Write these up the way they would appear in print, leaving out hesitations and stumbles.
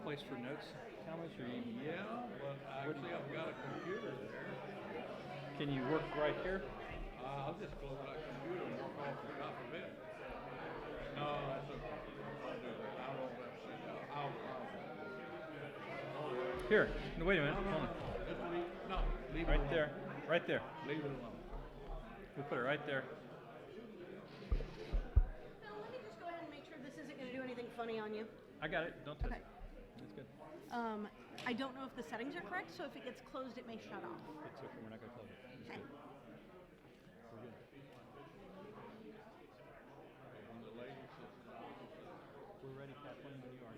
place for notes, Talmadge, or Yeah, but actually I've got a computer there. can you work right here? I'll just close that computer and work off the top of it. No, that's okay. I'll do that. I won't let you know. Here. No, wait a minute. No, Hold on. just leave it Right alone. there. Right there. Leave it alone. We'll put it right there. Now, let me just go ahead and make sure this isn't going to do anything funny on you. I got it. Don't touch Okay. it. That's good. I don't know if the settings are correct, so if it gets closed, it may shut off. It's okay. We're not going to close it. It's Okay. good. We're good. When the lady says, We're ready, Kathleen, when you are.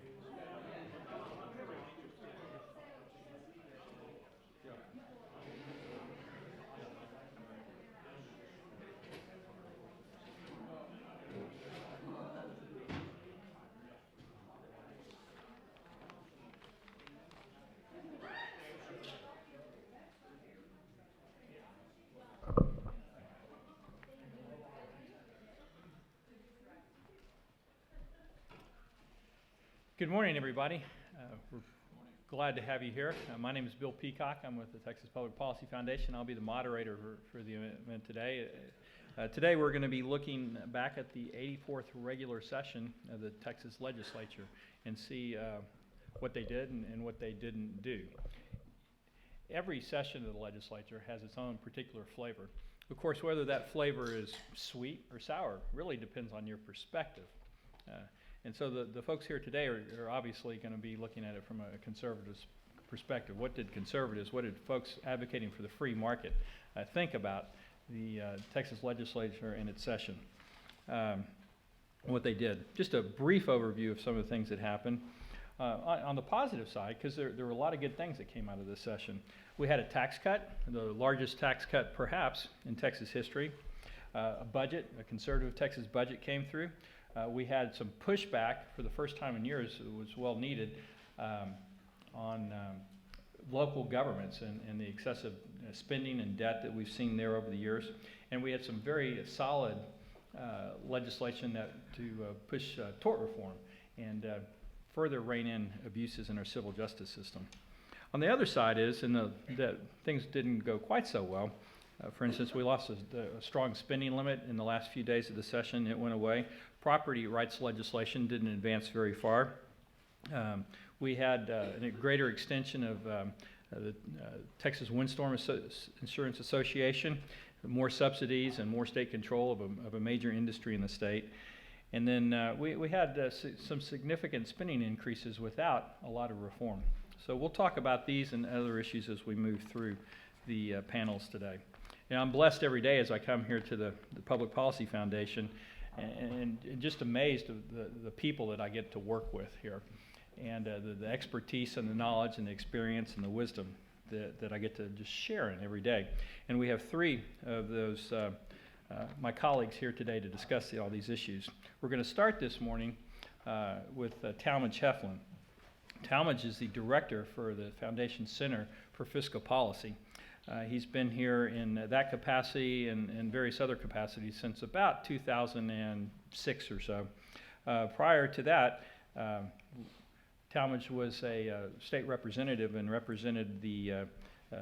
Good morning, everybody. We're glad to have you here. My name is Bill Peacock. I'm with the Texas Public Policy Foundation. I'll be the moderator for the event today. Today we're going to be looking back at the 84th regular session of the Texas Legislature and see what they did and what they didn't do. Every session of the legislature has its own particular flavor. Of course, whether that flavor is sweet or sour really depends on your perspective. And so the folks here today are obviously going to be looking at it from a conservative perspective. What did folks advocating for the free market think about the Texas legislature and its session? What they did. Just a brief overview of some of the things that happened. On the positive side, because there were a lot of good things that came out of this session. We had a tax cut, the largest tax cut perhaps in Texas history. A conservative Texas budget came through. We had some pushback for the first time in years, it was well needed, on local governments and the excessive spending and debt that we've seen there over the years. And we had some very solid legislation to push tort reform and further rein in abuses in our civil justice system. On the other side is, that things didn't go quite so well. For instance, we lost a strong spending limit in the last few days of the session. It went away. Property rights legislation didn't advance very far. We had a greater extension of the Texas Windstorm Insurance Association, more subsidies and more state control of a major industry in the state. And then we had some significant spending increases without a lot of reform. So we'll talk about these and other issues as we move through the panels today. And I'm blessed every day as I come here to the Public Policy Foundation and just amazed of the people that I get to work with here and the expertise and the knowledge and the experience and the wisdom that I get to just share in every day. And we have three of those my colleagues here today to discuss all these issues. We're going to start this morning with Talmadge Heflin. Talmadge is the director for the Foundation Center for Fiscal Policy. He's been here in that capacity and various other capacities since about 2006 or so. Prior to that, Talmadge was a state representative and represented the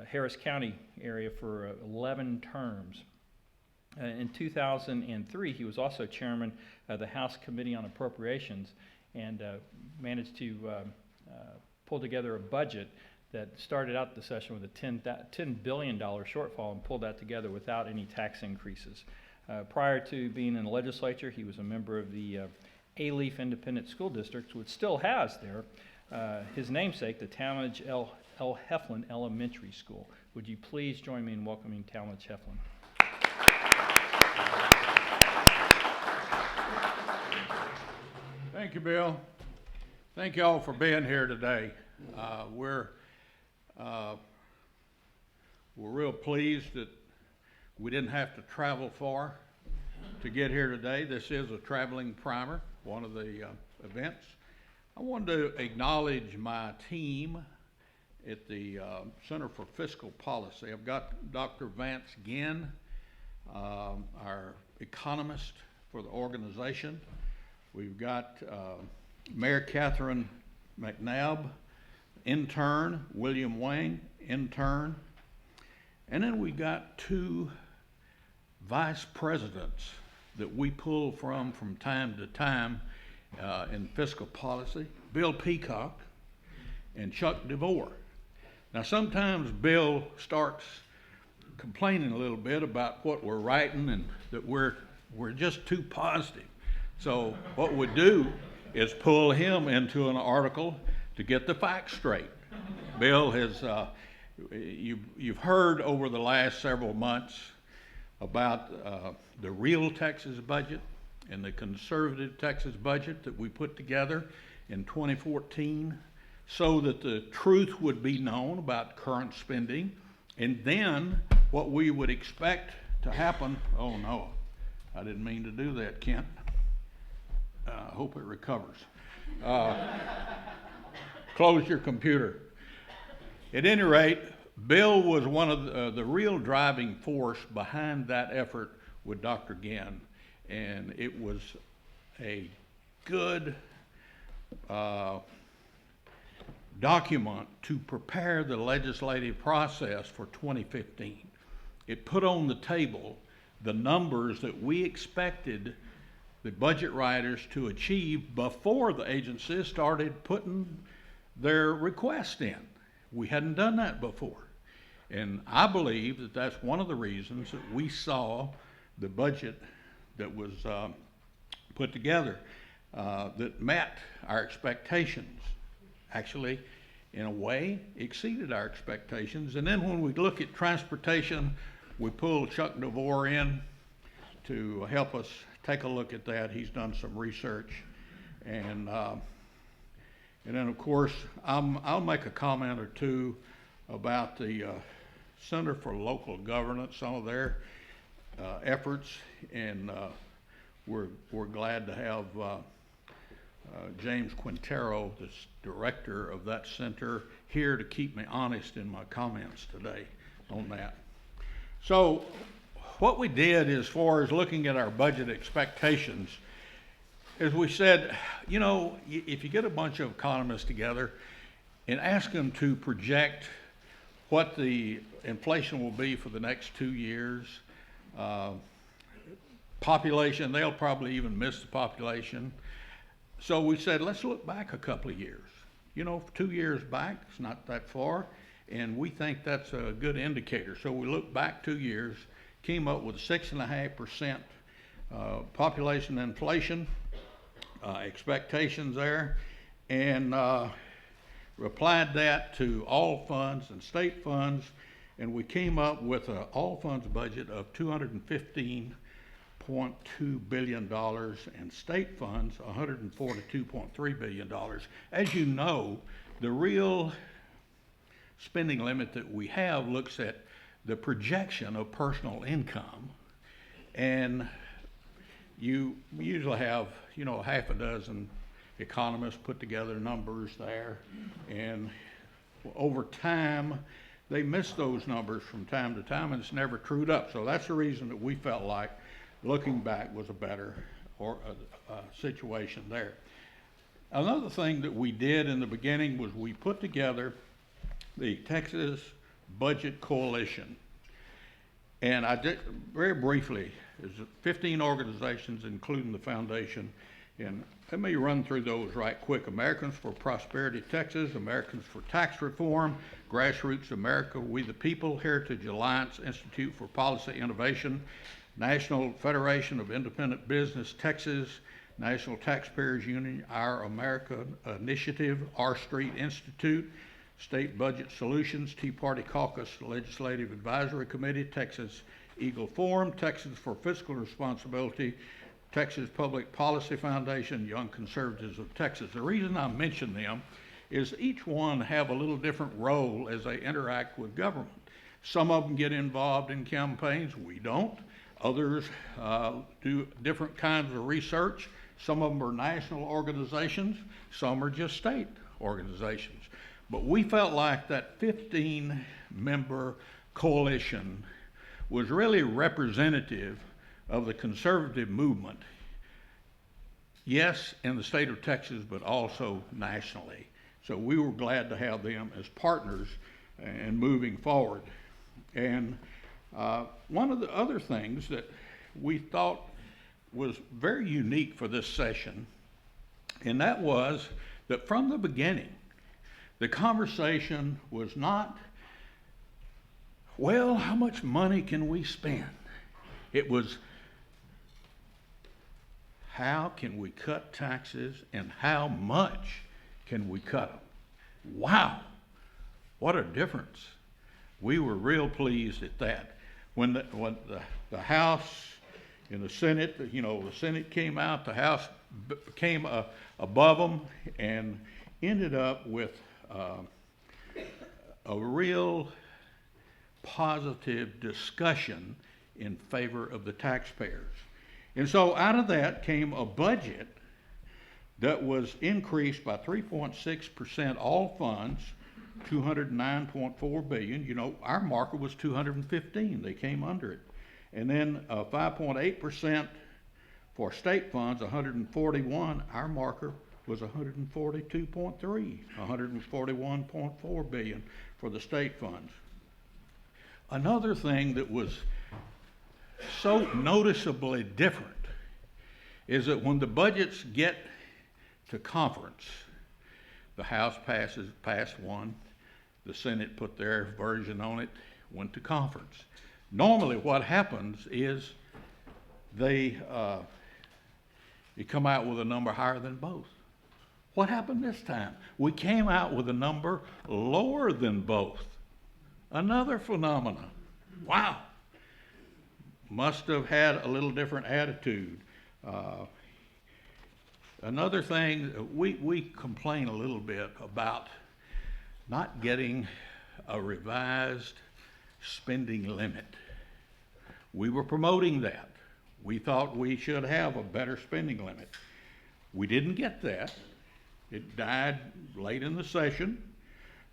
Harris County area for 11 terms. In 2003, he was also chairman of the House Committee on Appropriations and managed to pull together a budget that started out the session with a $10 billion shortfall and pulled that together without any tax increases. Prior to being in the legislature, he was a member of the Alief Independent School District, which still has there his namesake, the Talmadge L. Heflin Elementary School. Would you please join me in welcoming Talmadge Heflin? Thank you, Bill. Thank you all for being here today. We're real pleased that we didn't have to travel far to get here today. This is a traveling primer, one of the events. I wanted to acknowledge my team at the Center for Fiscal Policy. I've got Dr. Vance Ginn, our economist for the organization. We've got Mayor Catherine McNabb, intern, William Wang, intern. And then we got 2 vice presidents that we pull from time to time in fiscal policy, Bill Peacock and Chuck DeVore. Now sometimes Bill starts complaining a little bit about what we're writing and that we're just too positive. So what we do is pull him into an article to get the facts straight. Bill has, you've heard over the last several months about the real Texas budget and the conservative Texas budget that we put together in 2014 so that the truth would be known about current spending, and then what we would expect to happen. Oh no, I didn't mean to do that, Kent. I hope it recovers. Close your computer. At any rate, Bill was one of the real driving force behind that effort with Dr. Ginn, and it was a good document to prepare the legislative process for 2015. It put on the table the numbers that we expected the budget writers to achieve before the agencies started putting their request in. We hadn't done that before. And I believe that that's one of the reasons that we saw the budget that was put together that met our expectations. Actually, in a way, exceeded our expectations. And then when we look at transportation, we pulled Chuck DeVore in to help us take a look at that. He's done some research. And then, of course, I'll make a comment or two about the Center for Local Governance, some of their efforts, and we're glad to have James Quintero, the director of that center, here to keep me honest in my comments today on that. So what we did as far as looking at our budget expectations is we said, you know, if you get a bunch of economists together and ask them to project what the inflation will be for the next 2 years, population, they'll probably even miss the population. So we said, let's look back a couple of years. You know, 2 years back, it's not that far, and we think that's a good indicator. So we looked back 2 years, came up with 6.5% population inflation expectations there, and applied that to all funds and state funds, and we came up with an all funds budget of $215.2 billion and state funds $142.3 billion. As you know, the real spending limit that we have looks at the projection of personal income, and you usually have, you know, half a dozen economists put together numbers there, and over time they miss those numbers from time to time, and it's never trued up. So that's the reason that we felt like looking back was a better situation there. Another thing that we did in the beginning was we put together the Texas Budget Coalition, and I did very briefly. There's 15 organizations, including the foundation, and let me run through those right quick. Americans for Prosperity Texas, Americans for Tax Reform, Grassroots America, We the People, Heritage Alliance, Institute for Policy Innovation, National Federation of Independent Business Texas, National Taxpayers Union, Our America Initiative, R Street Institute, State Budget Solutions, Tea Party Caucus Legislative Advisory Committee, Texas Eagle Forum, Texas for Fiscal Responsibility, Texas Public Policy Foundation, Young Conservatives of Texas. The reason I mention them is each one have a little different role as they interact with government. Some of them get involved in campaigns, we don't. Others do different kinds of research. Some of them are national organizations, some are just state organizations. But we felt like that 15-member coalition was really representative of the conservative movement, yes, in the state of Texas, but also nationally. So we were glad to have them as partners and moving forward. And one of the other things that we thought was very unique for this session, and that was that from the beginning, the conversation was not, well, how much money can we spend? It was, how can we cut taxes and how much can we cut them? Wow, what a difference. We were real pleased at that. When the House and the Senate, the Senate came out, the House came above them and ended up with a real positive discussion in favor of the taxpayers. And so out of that came a budget that was increased by 3.6%, all funds, 209.4 billion. Our marker was 215. They came under it. And then 5.8% for state funds, 141. Our marker was 142.3, 141.4 billion for the state funds. Another thing that was so noticeably different is that when the budgets get to conference, the House passed one, the Senate put their version on it, went to conference. Normally what happens is they come out with a number higher than both. What happened this time? We came out with a number lower than both. Another phenomenon. Wow. Must have had a little different attitude. Another thing, we complain a little bit about not getting a revised spending limit. We were promoting that. We thought we should have a better spending limit. We didn't get that. It died late in the session.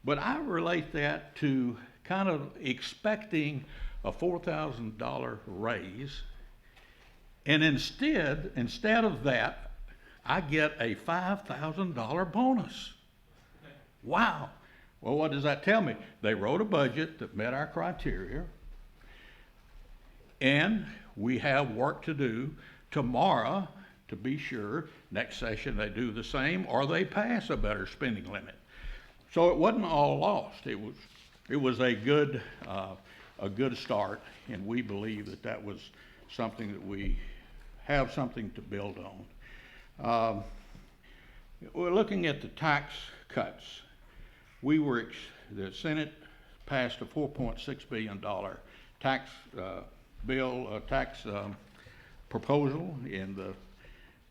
But I relate that to kind of expecting a $4,000 raise. And instead of that, I get a $5,000 bonus. Wow. Well, what does that tell me? They wrote a budget that met our criteria, and we have work to do tomorrow to be sure next session they do the same or they pass a better spending limit. So it wasn't all lost. It was a good start, and we believe that was something that we have something to build on. We're looking at the tax cuts. The Senate passed a $4.6 billion tax proposal, and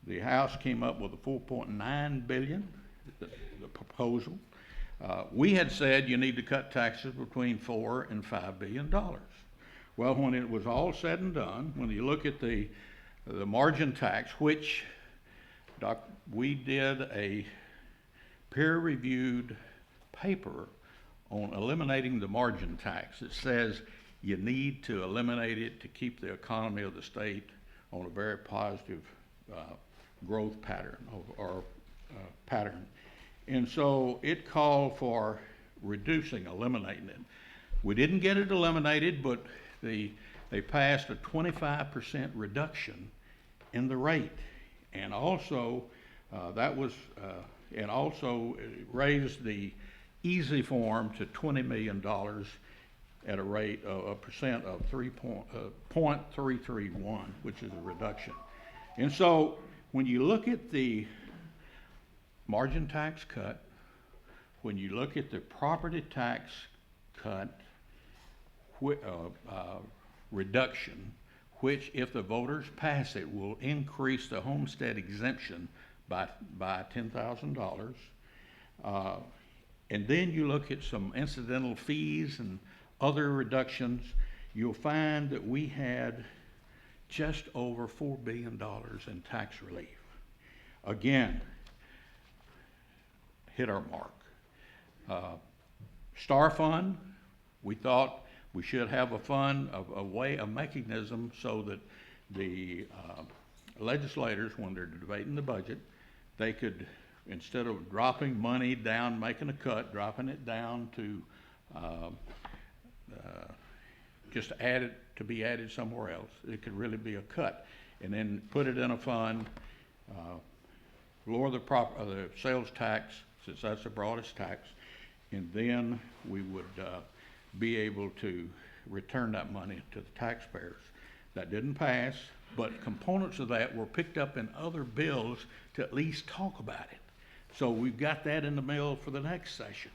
the House came up with a $4.9 billion, the proposal. We had said you need to cut taxes between $4 and $5 billion. Well, when it was all said and done, when you look at the margin tax, which we did a peer-reviewed paper on eliminating the margin tax. It says you need to eliminate it to keep the economy of the state on a very positive growth pattern or pattern. And so it called for eliminating it. We didn't get it eliminated, but they passed a 25% reduction in the rate, and also raised the easy form to $20 million at a rate of a percent of 0.331, which is a reduction. And so when you look at the margin tax cut, when you look at the property tax cut reduction, which if the voters pass it will increase the homestead exemption by $10,000, and then you look at some incidental fees and other reductions, you'll find that we had just over $4 billion in tax relief. Again, hit our mark. Star Fund, we thought we should have a fund, a mechanism so that the legislators, when they're debating the budget, they could instead of dropping money down, making a cut, dropping it down to just add it to be added somewhere else. It could really be a cut, and then put it in a fund, lower the sales tax, since that's the broadest tax, and then we would be able to return that money to the taxpayers. That didn't pass, but components of that were picked up in other bills to at least talk about it. So we've got that in the mail for the next session.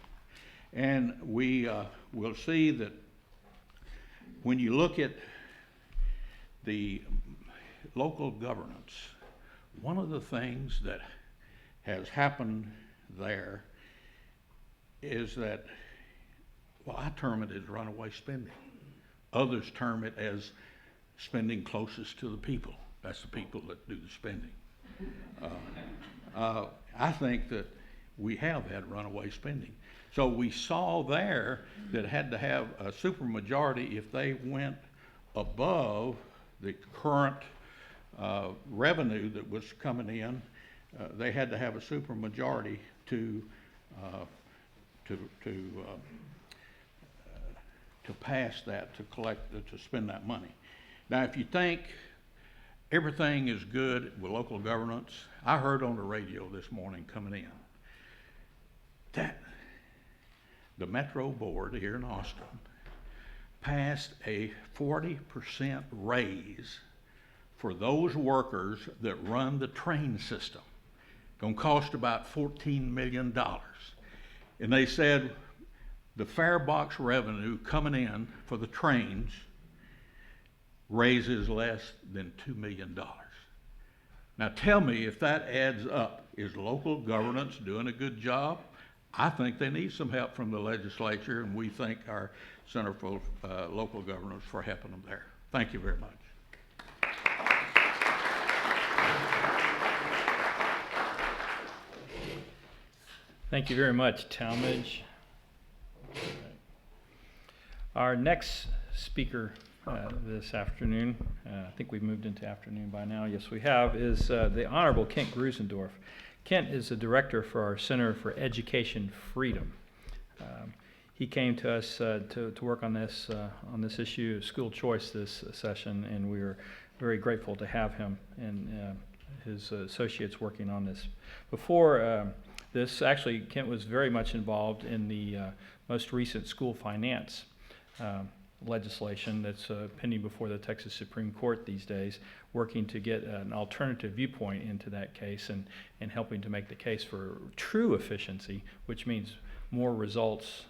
And we will see that when you look at the local governance, one of the things that has happened there is that, well, I term it as runaway spending. Others term it as spending closest to the people. That's the people that do the spending. I think that we have had runaway spending. So we saw there that it had to have a supermajority if they went above the current revenue that was coming in. They had to have a supermajority to pass that, to collect, to spend that money. Now, if you think everything is good with local governance, I heard on the radio this morning coming in that the Metro Board here in Austin passed a 40% raise for those workers that run the train system. Gonna cost about $14 million. And they said the fare box revenue coming in for the trains raises less than $2 million. Now tell me if that adds up. Is local governance doing a good job? I think they need some help from the legislature, and we thank our Center for Local Governance for helping them there. Thank you very much. Thank you very much, Talmadge. Our next speaker this afternoon, I think we've moved into afternoon by now, yes we have, is the Honorable Kent Grusendorf. Kent is the director for our Center for Education Freedom. He came to us to work on this issue of school choice this session, and we are very grateful to have him and his associates working on this. Before this, actually, Kent was very much involved in the most recent school finance legislation that's pending before the Texas Supreme Court these days, working to get an alternative viewpoint into that case and helping to make the case for true efficiency, which means more results,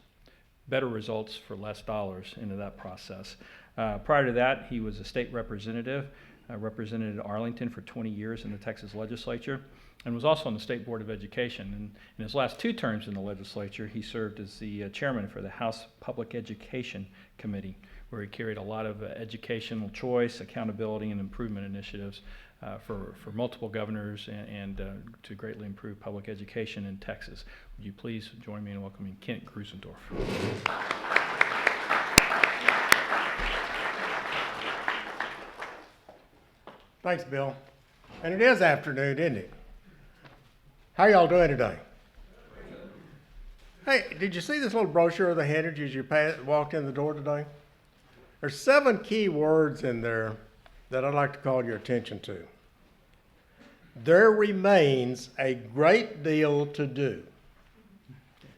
better results for less dollars into that process. Prior to that, he was a state representative, represented Arlington for 20 years in the Texas legislature, and was also on the State Board of Education. And in his last 2 terms in the legislature, he served as the chairman for the House Public Education Committee, where he carried a lot of educational choice, accountability, and improvement initiatives for multiple governors and to greatly improve public education in Texas. Would you please join me in welcoming Kent Grusendorf. Thanks, Bill. And it is afternoon, isn't it? How y'all doing today? Hey, did you see this little brochure they handed you as you walked in the door today? There's 7 key words in there that I'd like to call your attention to. There remains a great deal to do.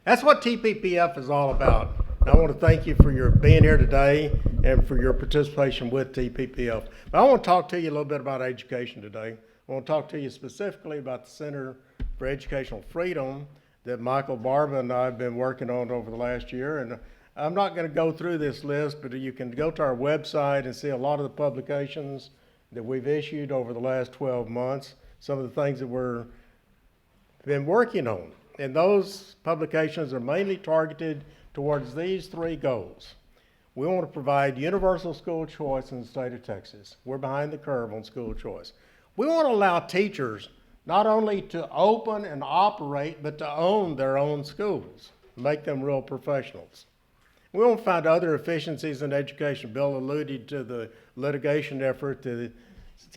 That's what TPPF is all about. I want to thank you for your being here today and for your participation with TPPF. But I want to talk to you a little bit about education today. I want to talk to you specifically about the Center for Educational Freedom that Michael Barba and I have been working on over the last year. And I'm not going to go through this list, but you can go to our website and see a lot of the publications that we've issued over the last 12 months, some of the things that we've been working on. And those publications are mainly targeted towards these 3 goals. We want to provide universal school choice in the state of Texas. We're behind the curve on school choice. We want to allow teachers not only to open and operate, but to own their own schools, make them real professionals. We want to find other efficiencies in education. Bill alluded to the litigation effort that's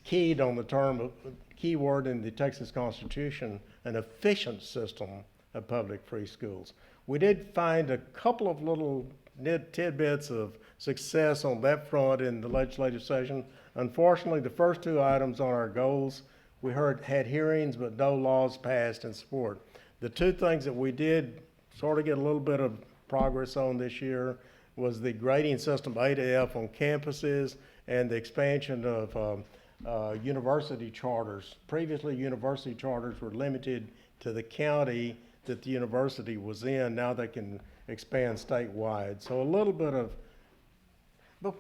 keyed on the term, key word in the Texas Constitution an efficient system of public free schools. We did find a couple of little tidbits of success on that front in the legislative session. Unfortunately, the first two items on our goals, we had hearings, but no laws passed in support. The two things that we did sort of get a little bit of progress on this year was the grading system A to F on campuses and the expansion of university charters. Previously, university charters were limited to the county that the university was in. Now they can expand statewide. So a little bit of, why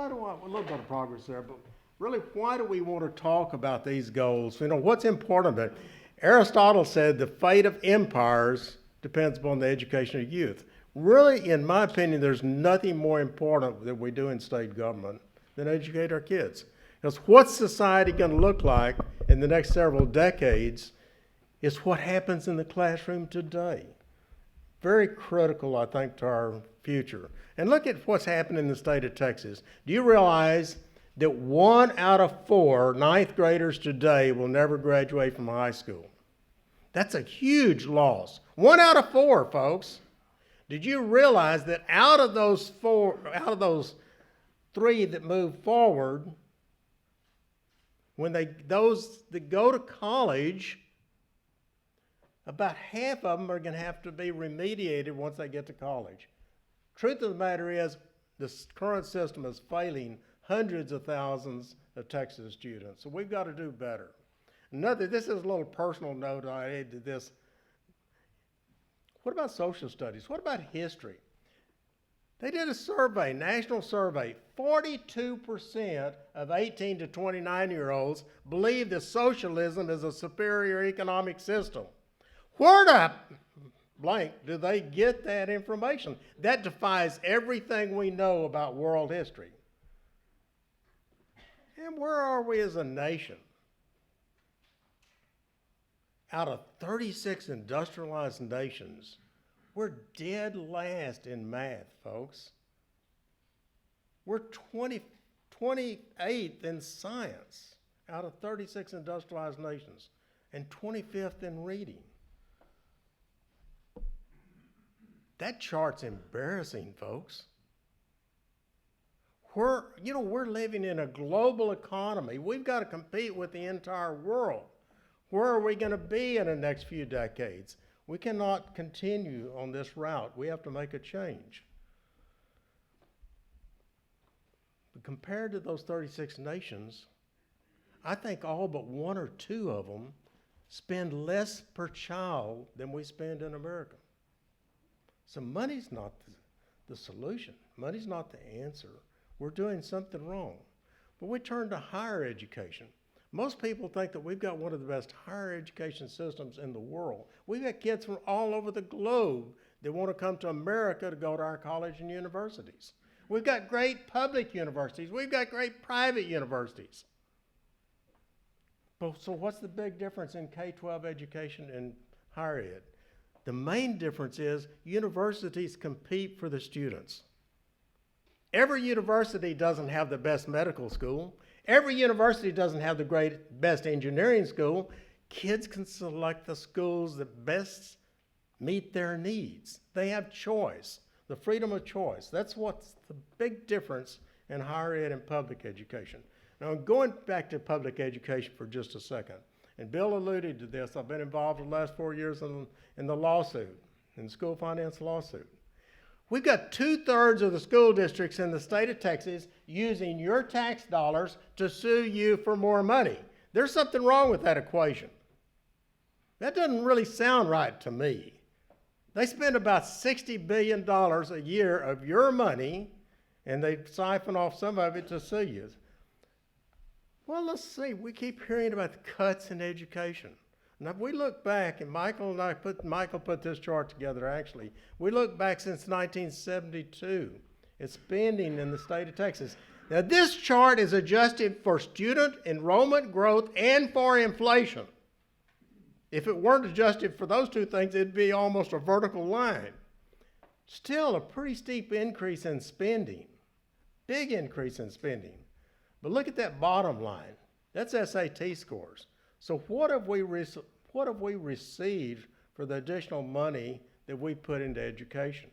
do I, a little bit of progress there, but really, why do we want to talk about these goals? You know, what's important about it? Aristotle said the fate of empires depends upon the education of youth. Really, in my opinion, there's nothing more important that we do in state government than educate our kids. Because what's society going to look like in the next several decades is what happens in the classroom today. Very critical, I think, to our future. And look at what's happened in the state of Texas. Do you realize that 1 out of 4 ninth graders today will never graduate from high school? That's a huge loss. 1 out of 4, folks. Did you realize that out of those 3 that move forward, when those that go to college, about half of them are going to have to be remediated once they get to college. Truth of the matter is, the current system is failing hundreds of thousands of Texas students. So we've got to do better. This is a little personal note I add to this. What about social studies? What about history? They did a survey, national survey. 42% of 18 to 29-year-olds believe that socialism is a superior economic system. Where the blank do they get that information? That defies everything we know about world history. And where are we as a nation? Out of 36 industrialized nations, we're dead last in math, folks. We're 28th in science out of 36 industrialized nations and 25th in reading. That chart's embarrassing, folks. We're living in a global economy. We've got to compete with the entire world. Where are we going to be in the next few decades? We cannot continue on this route. We have to make a change. But compared to those 36 nations, I think all but 1 or 2 of them spend less per child than we spend in America. So money's not the solution. Money's not the answer. We're doing something wrong. But we turn to higher education. Most people think that we've got one of the best higher education systems in the world. We've got kids from all over the globe that want to come to America to go to our college and universities. We've got great public universities. We've got great private universities. So what's the big difference in K-12 education and higher ed? The main difference is universities compete for the students. Every university doesn't have the best medical school. Every university doesn't have the best engineering school. Kids can select the schools that best meet their needs. They have choice, the freedom of choice. That's what's the big difference in higher ed and public education. Now, going back to public education for just a second, and Bill alluded to this. I've been involved the last 4 years in the lawsuit, in the school finance lawsuit. We've got 2/3 of the school districts in the state of Texas using your tax dollars to sue you for more money. There's something wrong with that equation. That doesn't really sound right to me. They spend about $60 billion a year of your money, and they siphon off some of it to sue you. Well, let's see. We keep hearing about the cuts in education. Now, if we look back, and Michael put this chart together actually. We look back since 1972 at spending in the state of Texas. Now, this chart is adjusted for student enrollment growth and for inflation. If it weren't adjusted for those two things, it'd be almost a vertical line. Still a pretty steep increase in spending. Big increase in spending. But look at that bottom line. That's SAT scores. So what have what have we received for the additional money that we put into education?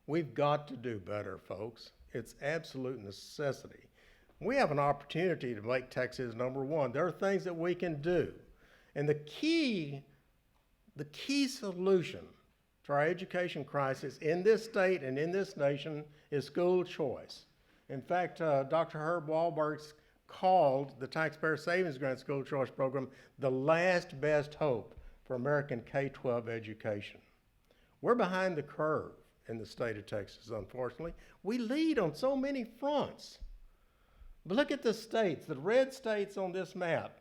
We've got to do better, folks. It's absolute necessity. We have an opportunity to make Texas number one. There are things that we can do. And the key solution to our education crisis in this state and in this nation is school choice. In fact, Dr. Herb Wahlberg called the Taxpayer Savings Grant School Choice Program the last best hope for American K-12 education. We're behind the curve in the state of Texas, unfortunately. We lead on so many fronts. But look at the states. The red states on this map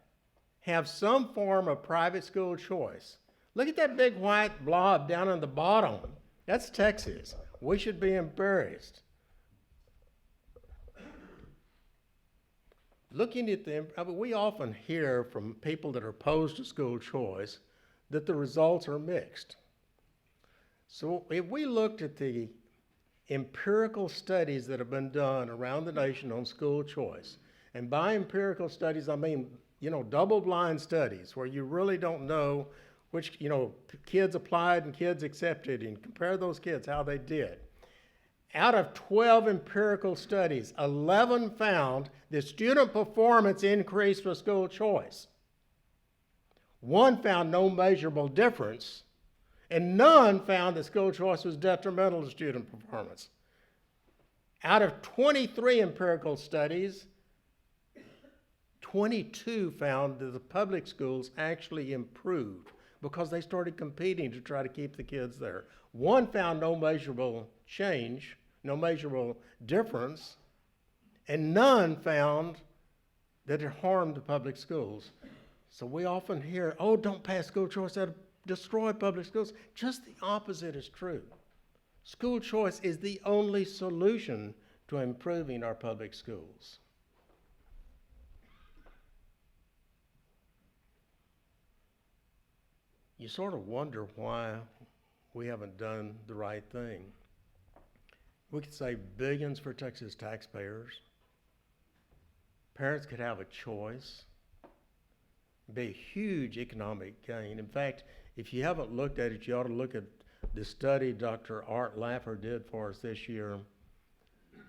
have some form of private school choice. Look at that big white blob down on the bottom. That's Texas. We should be embarrassed. Looking at we often hear from people that are opposed to school choice that the results are mixed. So if we looked at the empirical studies that have been done around the nation on school choice, and by empirical studies, I mean, double-blind studies where you really don't know which, kids applied and kids accepted, and compare those kids, how they did. Out of 12 empirical studies, 11 found that student performance increased with school choice. One found no measurable difference, and none found that school choice was detrimental to student performance. Out of 23 empirical studies, 22 found that the public schools actually improved because they started competing to try to keep the kids there. One found no measurable change, no measurable difference, and none found that it harmed the public schools. So we often hear, oh, don't pass school choice, that'll destroy public schools. Just the opposite is true. School choice is the only solution to improving our public schools. You sort of wonder why we haven't done the right thing. We could save billions for Texas taxpayers. Parents could have a choice. It'd be a huge economic gain. In fact, if you haven't looked at it, you ought to look at the study Dr. Art Laffer did for us this year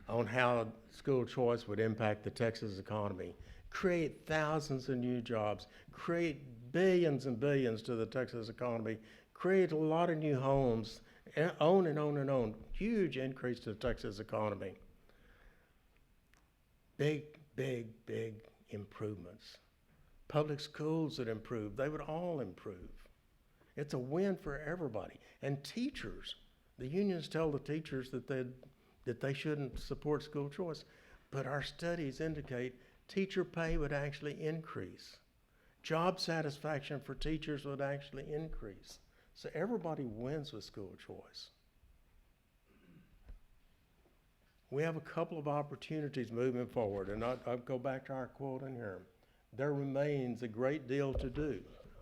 on how school choice would impact the Texas economy. Create thousands of new jobs, create billions and billions to the Texas economy, create a lot of new homes, on and on and on. Huge increase to the Texas economy. Big, big, big improvements. Public schools that improve, they would all improve. It's a win for everybody. And teachers, the unions tell the teachers that they shouldn't support school choice, but our studies indicate teacher pay would actually increase. Job satisfaction for teachers would actually increase. So everybody wins with school choice. We have a couple of opportunities moving forward, and I'll go back to our quote in here. There remains a great deal to do.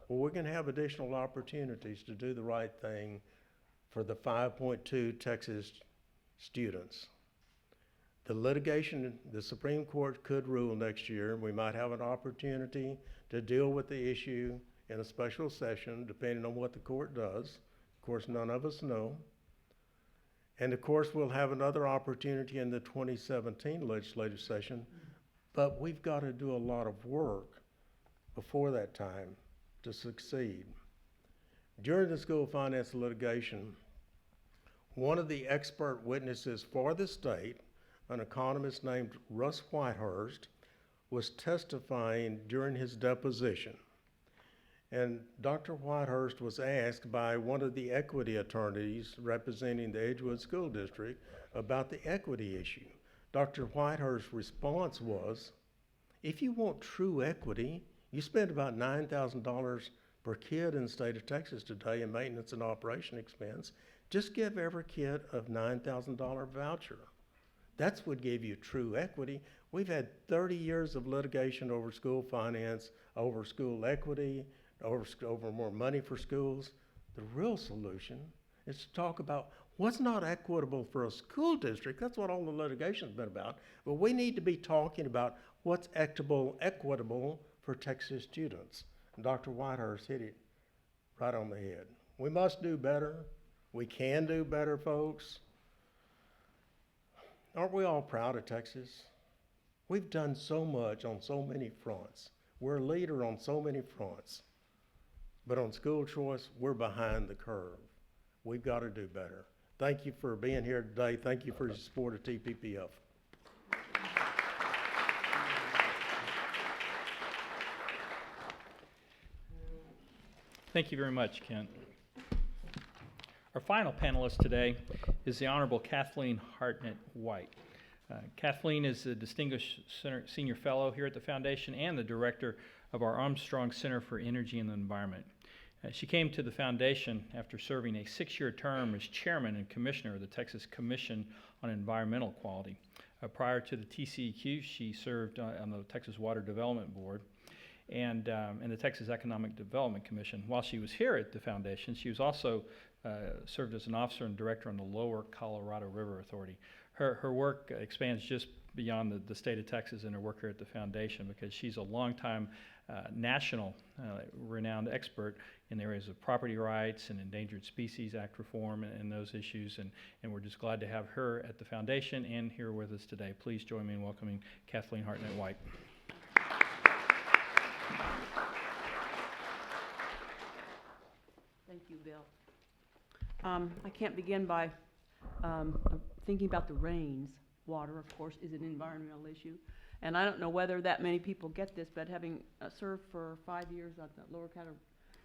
Well, we're going to have additional opportunities to do the right thing for the 5.2 Texas students. The litigation, the Supreme Court could rule next year. We might have an opportunity to deal with the issue in a special session, depending on what the court does. Of course, none of us know. And of course, we'll have another opportunity in the 2017 legislative session, but we've got to do a lot of work before that time to succeed. During the school finance litigation, one of the expert witnesses for the state, an economist named Russ Whitehurst, was testifying during his deposition. And Dr. Whitehurst was asked by one of the equity attorneys representing the Edgewood School District about the equity issue. Dr. Whitehurst's response was, if you want true equity, you spend about $9,000 per kid in the state of Texas today in maintenance and operation expense. Just give every kid a $9,000 voucher. That's what gave you true equity. We've had 30 years of litigation over school finance, over school equity, over more money for schools. The real solution is to talk about what's not equitable for a school district. That's what all the litigation's been about. But we need to be talking about what's equitable for Texas students. Dr. Whitehurst hit it right on the head. We must do better. We can do better, folks. Aren't we all proud of Texas? We've done so much on so many fronts. We're a leader on so many fronts. But on school choice, we're behind the curve. We've got to do better. Thank you for being here today. Thank you for your support of TPPF. Thank you very much, Kent. Our final panelist today is the Honorable Kathleen Hartnett White. Kathleen is a distinguished senior fellow here at the Foundation and the director of our Armstrong Center for Energy and the Environment. She came to the Foundation after serving a 6-year term as chairman and commissioner of the Texas Commission on Environmental Quality. Prior to the TCEQ, she served on the Texas Water Development Board and the Texas Economic Development Commission. While she was here at the Foundation, she was also served as an officer and director on the Lower Colorado River Authority. Her work expands just beyond the state of Texas and her work here at the Foundation, because she's a longtime national renowned expert in the areas of property rights and Endangered Species Act reform and those issues, and we're just glad to have her at the Foundation and here with us today. Please join me in welcoming Kathleen Hartnett White. Thank you, Bill. I can't begin by thinking about the rains. Water, of course, is an environmental issue. And I don't know whether that many people get this, but having served for 5 years on the Lower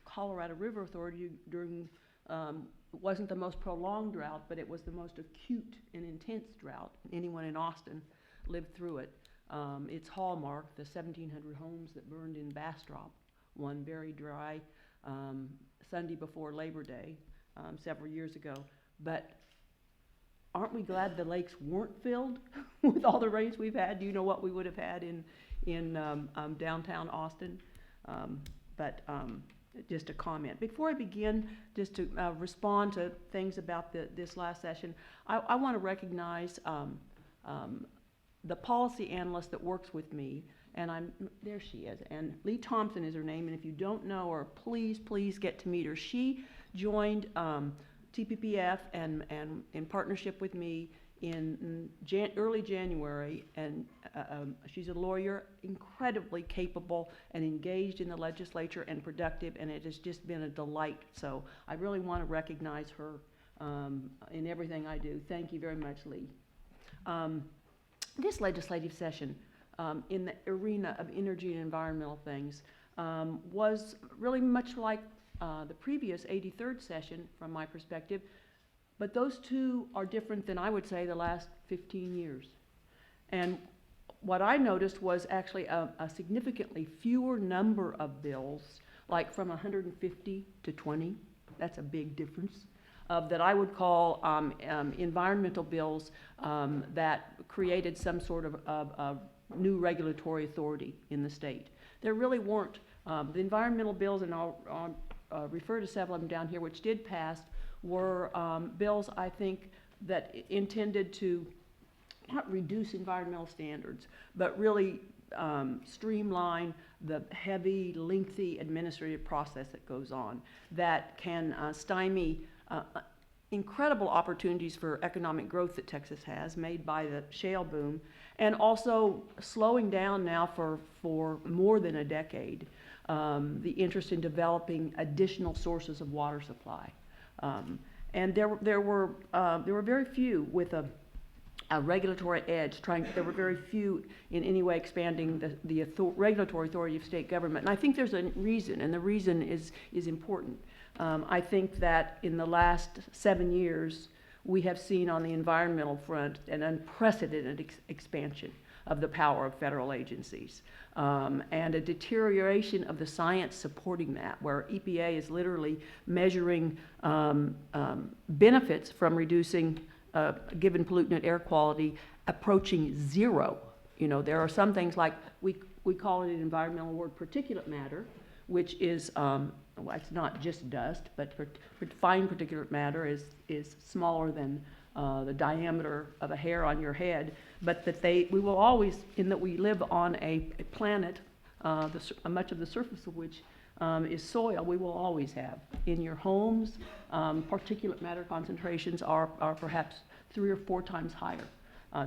Colorado River Authority during, it wasn't the most prolonged drought, but it was the most acute and intense drought. Anyone in Austin lived through it. Its hallmark, the 1,700 homes that burned in Bastrop, one very dry Sunday before Labor Day several years ago. But aren't we glad the lakes weren't filled with all the rains we've had? Do you know what we would have had in downtown Austin? Just a comment. Before I begin, just to respond to things about this last session, I want to recognize the policy analyst that works with me, and there she is, and Lee Thompson is her name, and if you don't know her, please get to meet her. She joined TPPF and in partnership with me in early January, and she's a lawyer, incredibly capable and engaged in the legislature and productive, and it has just been a delight. So I really want to recognize her in everything I do. Thank you very much, Lee. This legislative session in the arena of energy and environmental things was really much like the previous 83rd session from my perspective, but those two are different than I would say the last 15 years. And what I noticed was actually a significantly fewer number of bills, like from 150 to 20. That's a big difference. That I would call environmental bills that created some sort of new regulatory authority in the state. There really weren't. The environmental bills, and I'll refer to several of them down here, which did pass, were bills, I think, that intended to not reduce environmental standards, but really streamline the heavy, lengthy administrative process that goes on that can stymie incredible opportunities for economic growth that Texas has, made by the shale boom, and also slowing down now for more than a decade the interest in developing additional sources of water supply. And there were very few with a regulatory edge. There were very few in any way expanding the regulatory authority of state government. And I think there's a reason, and the reason is important. I think that in the last 7 years, we have seen on the environmental front an unprecedented expansion of the power of federal agencies, and a deterioration of the science supporting that, where EPA is literally measuring benefits from reducing given pollutant air quality approaching zero. You know, there are some things like we call it an environmental award particulate matter, which is well, it's not just dust, but fine particulate matter is smaller than the diameter of a hair on your head, but that we will always, in that we live on a planet, much of the surface of which is soil. We will always have. In your homes, particulate matter concentrations are perhaps 3 or 4 times higher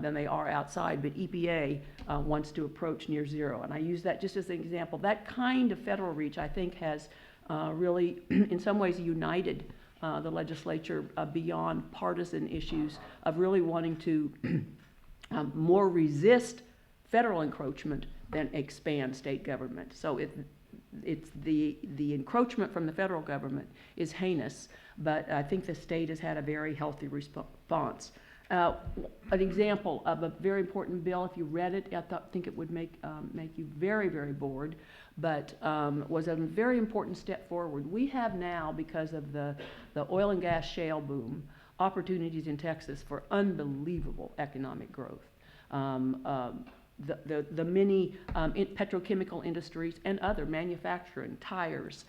than they are outside, but EPA wants to approach near zero. And I use that just as an example. That kind of federal reach, I think, has really, in some ways, united the legislature beyond partisan issues of really wanting to more resist federal encroachment than expand state government. So it's the encroachment from the federal government is heinous, but I think the state has had a very healthy response. An example of a very important bill, if you read it, I think it would make you very, very bored, but was a very important step forward. We have now, because of the oil and gas shale boom, opportunities in Texas for unbelievable economic growth. The many petrochemical industries and other manufacturing, tires,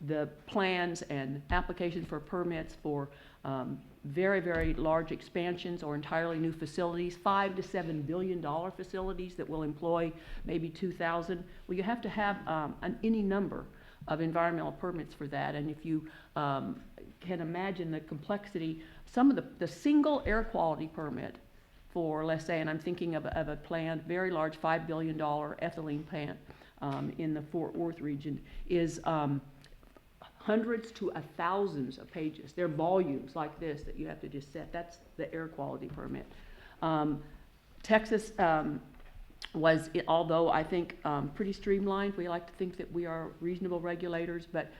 the plans and applications for permits for very, very large expansions or entirely new facilities, $5 to $7 billion facilities that will employ maybe 2,000. Well, you have to have any number of environmental permits for that. And if you can imagine the complexity, some of the single air quality permit for, let's say, and I'm thinking of a plant, very large $5 billion ethylene plant in the Fort Worth region, is hundreds to thousands of pages. They're volumes like this that you have to just set. That's the air quality permit. Texas was, although I think pretty streamlined, we like to think that we are reasonable regulators, but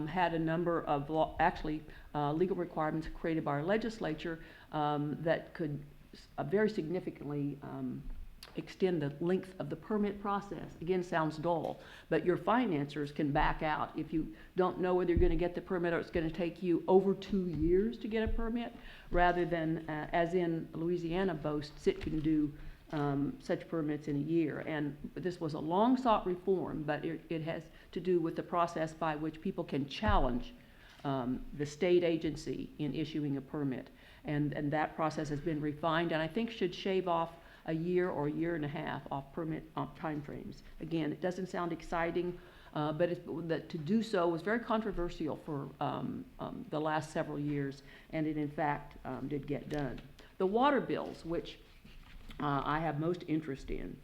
had a number of legal requirements created by our legislature that could very significantly extend the length of the permit process. Again, sounds dull, but your financiers can back out if you don't know whether you're going to get the permit or it's going to take you over 2 years to get a permit, rather than, as in Louisiana boasts, it can do such permits in a year. And this was a long-sought reform, but it has to do with the process by which people can challenge the state agency in issuing a permit. And that process has been refined, and I think should shave off a year or a year and a half off permit timeframes. Again, it doesn't sound exciting, but to do so was very controversial for the last several years, and it in fact did get done. The water bills, which I have most interest in.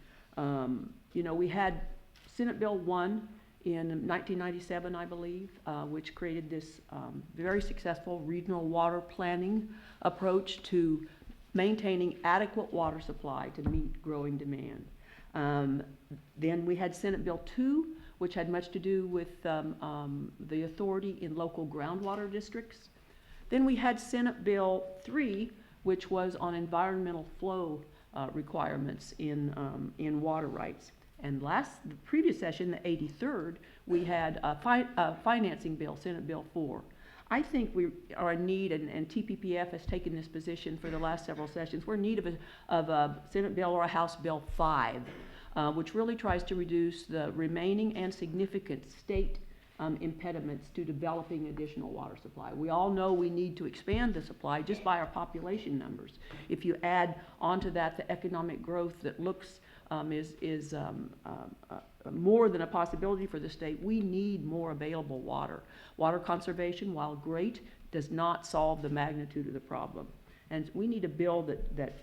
We had Senate Bill 1 in 1997, I believe, which created this very successful regional water planning approach to maintaining adequate water supply to meet growing demand. Then we had Senate Bill 2, which had much to do with the authority in local groundwater districts. Then we had Senate Bill 3, which was on environmental flow requirements in water rights. And the previous session, the 83rd, we had a financing bill, Senate Bill 4. I think we are in need, and TPPF has taken this position for the last several sessions, we're in need of a Senate Bill or a House Bill 5, which really tries to reduce the remaining and significant state impediments to developing additional water supply. We all know we need to expand the supply just by our population numbers. If you add onto that the economic growth that looks is more than a possibility for the state, we need more available water. Water conservation, while great, does not solve the magnitude of the problem. And we need a bill that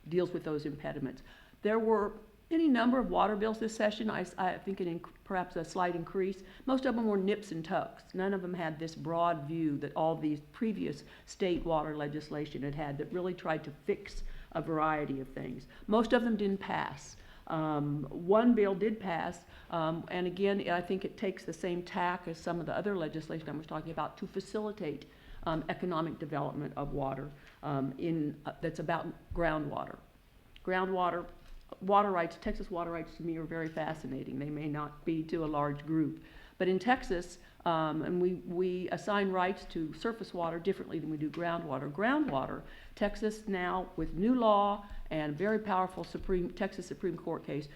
deals with those impediments. There were any number of water bills this session. I think perhaps a slight increase. Most of them were nips and tucks. None of them had this broad view that all these previous state water legislation had that really tried to fix a variety of things. Most of them didn't pass. One bill did pass, and again, I think it takes the same tack as some of the other legislation I was talking about to facilitate economic development of water that's about groundwater. Groundwater, water rights, Texas water rights to me are very fascinating. They may not be to a large group. But in Texas, and we assign rights to surface water differently than we do groundwater. Groundwater, Texas now, with new law and very powerful Texas Supreme Court case,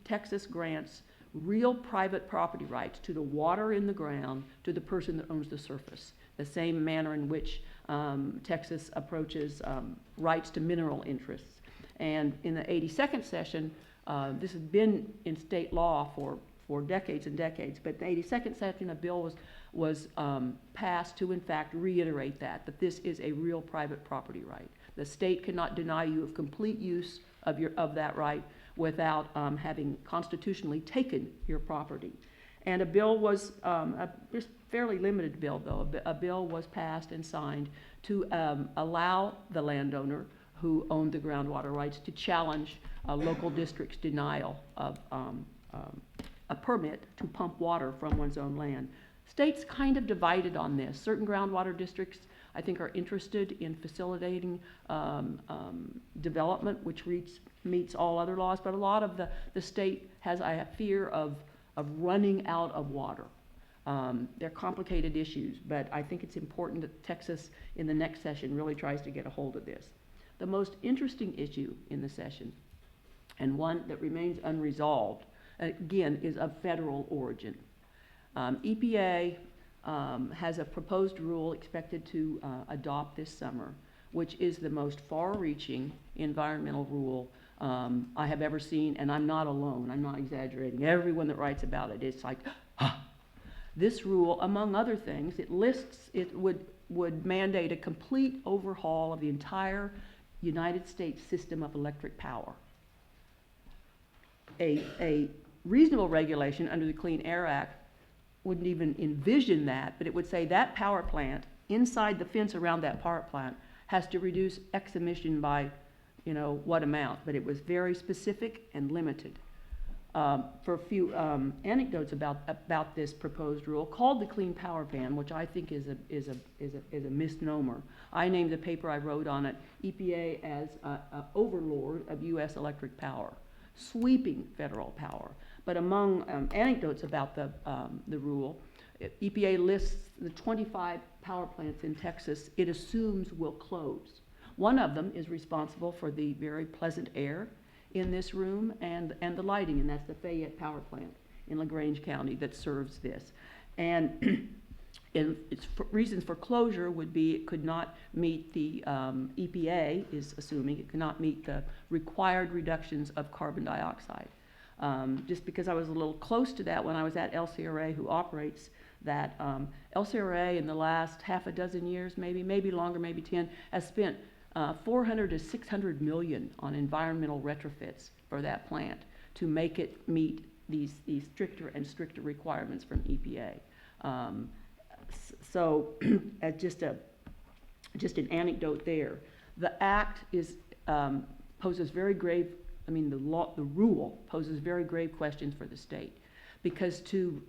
Texas grants real private property rights to the water in the ground to the person that owns the surface, the same manner in which Texas approaches rights to mineral interests. And in the 82nd session, this has been in state law for for decades and decades. But the 82nd session, a bill was passed to, in fact, reiterate that this is a real private property right. The state cannot deny you of complete use of that right without having constitutionally taken your property. And a bill was, a fairly limited bill though, a bill was passed and signed to allow the landowner who owned the groundwater rights to challenge a local district's denial of a permit to pump water from one's own land. States kind of divided on this. Certain groundwater districts, I think, are interested in facilitating development, which meets all other laws, but a lot of the state has a fear of running out of water. They're complicated issues, but I think it's important that Texas in the next session really tries to get a hold of this. The most interesting issue in the session, and one that remains unresolved, again, is of federal origin. EPA has a proposed rule expected to adopt this summer, which is the most far-reaching environmental rule I have ever seen, and I'm not alone. I'm not exaggerating. Everyone that writes about it, it's like, This rule, among other things, it would mandate a complete overhaul of the entire United States system of electric power. A reasonable regulation under the Clean Air Act wouldn't even envision that, but it would say that power plant, inside the fence around that power plant, has to reduce X emission by, what amount, but it was very specific and limited. For a few anecdotes about this proposed rule, called the Clean Power Ban, which I think is a misnomer. I named the paper I wrote on it, EPA as an overlord of U.S. electric power, sweeping federal power. But among anecdotes about the rule, EPA lists the 25 power plants in Texas it assumes will close. One of them is responsible for the very pleasant air in this room and the lighting, and that's the Fayette Power Plant in LaGrange County that serves this. And its reasons for closure would be it could not meet the, EPA is assuming it cannot meet the required reductions of carbon dioxide. Just because I was a little close to that when I was at LCRA, who operates that. LCRA in the last half a dozen years, maybe longer, maybe 10, has spent 400 to 600 million on environmental retrofits for that plant to make it meet these stricter and stricter requirements from EPA. So just an anecdote there. The act poses very grave, the rule poses very grave questions for the state, because to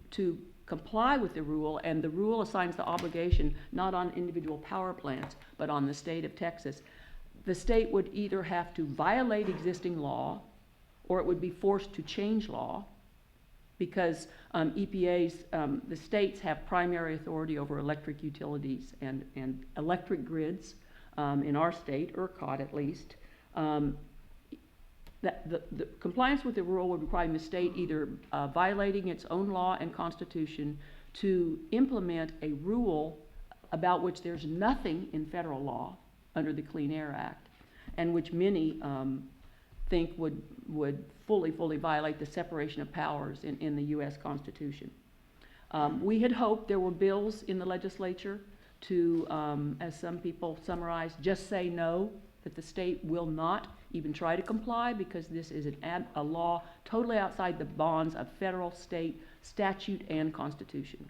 comply with the rule, and the rule assigns the obligation not on individual power plants, but on the state of Texas, the state would either have to violate existing law, or it would be forced to change law, because the states have primary authority over electric utilities and electric grids in our state, ERCOT at least. The compliance with the rule would require the state either violating its own law and constitution to implement a rule about which there's nothing in federal law under the Clean Air Act, and which many think would fully violate the separation of powers in the U.S. Constitution. We had hoped there were bills in the legislature to, as some people summarize, just say no, that the state will not even try to comply, because this is a law totally outside the bonds of federal, state, statute, and constitution.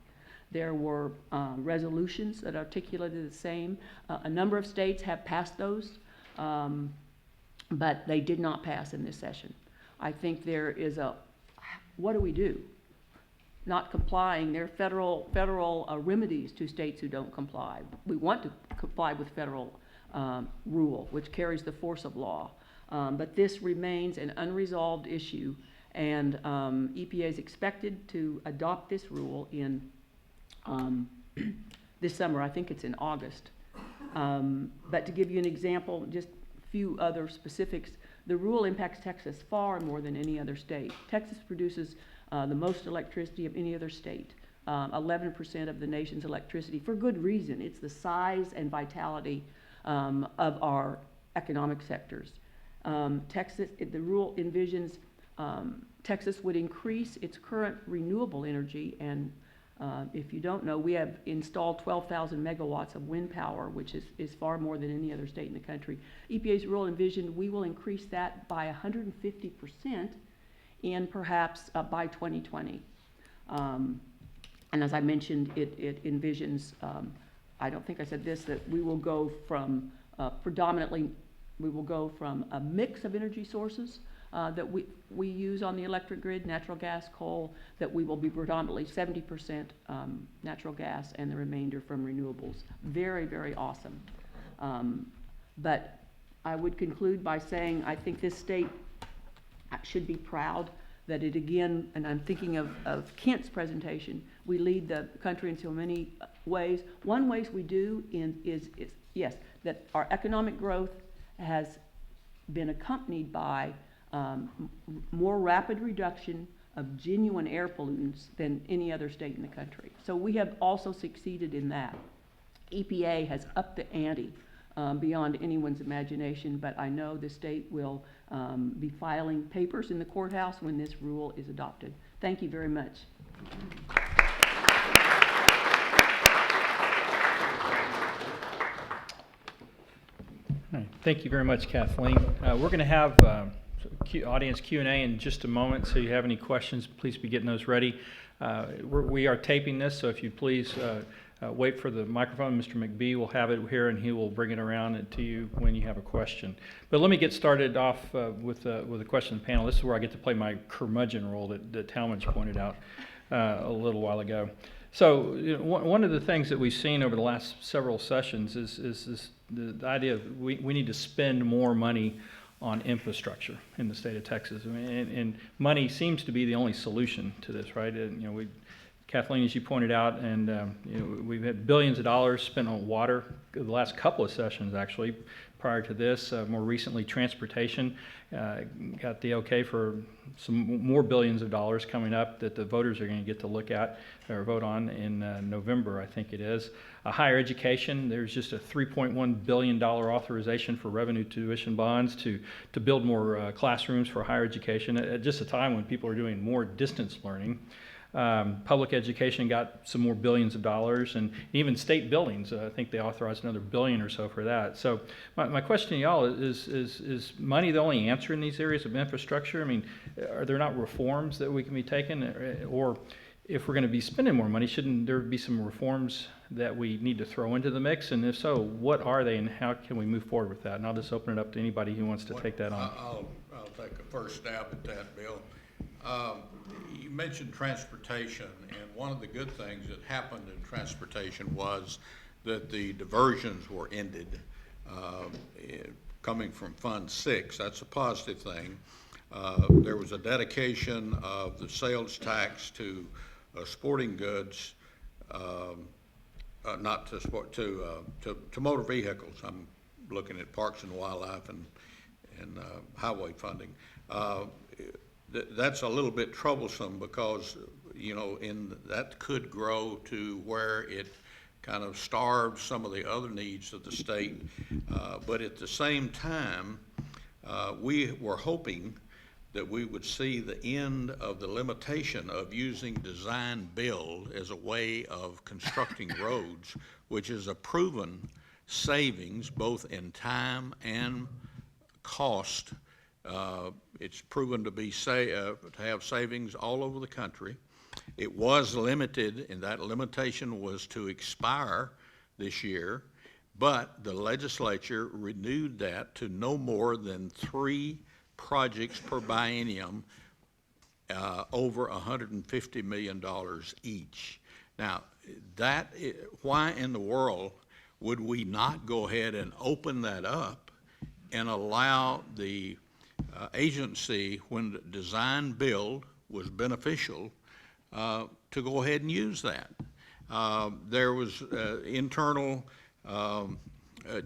There were resolutions that articulated the same. A number of states have passed those, but they did not pass in this session. I think there is what do we do? Not complying, there are federal remedies to states who don't comply. We want to comply with federal rule, which carries the force of law. But this remains an unresolved issue, and EPA is expected to adopt this rule in this summer. I think it's in August. But to give you an example, just a few other specifics, the rule impacts Texas far more than any other state. Texas produces the most electricity of any other state, 11% of the nation's electricity, for good reason. It's the size and vitality of our economic sectors. The rule envisions Texas would increase its current renewable energy, and if you don't know, we have installed 12,000 megawatts of wind power, which is far more than any other state in the country. EPA's rule envisioned we will increase that by 150% in perhaps by 2020. And as I mentioned, it envisions, I don't think I said this, that we will go from we will go from a mix of energy sources that we use on the electric grid, natural gas, coal, that we will be predominantly 70% natural gas and the remainder from renewables. Very, very awesome. But I would conclude by saying I think this state should be proud that it again, and I'm thinking of Kent's presentation, we lead the country in so many ways. One ways we do is yes, that our economic growth has been accompanied by more rapid reduction of genuine air pollutants than any other state in the country. So we have also succeeded in that. EPA has upped the ante beyond anyone's imagination, but I know the state will be filing papers in the courthouse when this rule is adopted. Thank you very much. All right. Thank you very much, Kathleen. We're going to have audience Q&A in just a moment, so if you have any questions, please be getting those ready. We are taping this, so if you please wait for the microphone. Mr. McBee will have it here, and he will bring it around to you when you have a question. But let me get started off with a question panel. This is where I get to play my curmudgeon role that Talmadge pointed out a little while ago. So one of the things that we've seen over the last several sessions is the idea of we need to spend more money on infrastructure in the state of Texas. I mean, and money seems to be the only solution to this, right? And, Kathleen, as you pointed out, and we've had billions of dollars spent on water the last couple of sessions, actually. Prior to this, more recently, transportation got the okay for some more billions of dollars coming up that the voters are going to get to look at or vote on in November, I think it is. Higher education, there's just a $3.1 billion authorization for revenue tuition bonds to build more classrooms for higher education at just a time when people are doing more distance learning. Public education got some more billions of dollars, and even state buildings, I think they authorized another billion or so for that. So my question to y'all is money the only answer in these areas of infrastructure? I mean, are there not reforms that we can be taking? Or if we're going to be spending more money, shouldn't there be some reforms that we need to throw into the mix? And if so, what are they, and how can we move forward with that? And I'll just open it up to anybody who wants to take that on. I'll take a first stab at that, Bill. You mentioned transportation, and one of the good things that happened in transportation was that the diversions were ended coming from Fund 6. That's a positive thing. There was a dedication of the sales tax to sporting goods, not to sport, to motor vehicles. I'm looking at Parks and Wildlife and highway funding. That's a little bit troublesome because, that could grow to where it kind of starves some of the other needs of the state. But at the same time, we were hoping that we would see the end of the limitation of using design build as a way of constructing roads, which is a proven savings both in time and cost. It's proven to be to have savings all over the country. It was limited, and that limitation was to expire this year, but the legislature renewed that to no more than 3 projects per biennium, over $150 million each. Now, why in the world would we not go ahead and open that up and allow the agency, when the design build was beneficial, to go ahead and use that? There was internal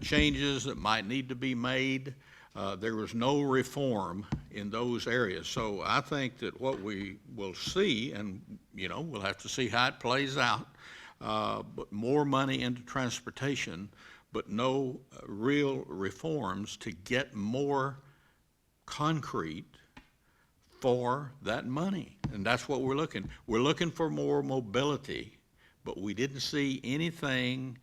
changes that might need to be made. There was no reform in those areas. So I think that what we will see, and we'll have to see how it plays out, but more money into transportation, but no real reforms to get more concrete for that money, and that's what we're looking. We're looking for more mobility, but we didn't see anything,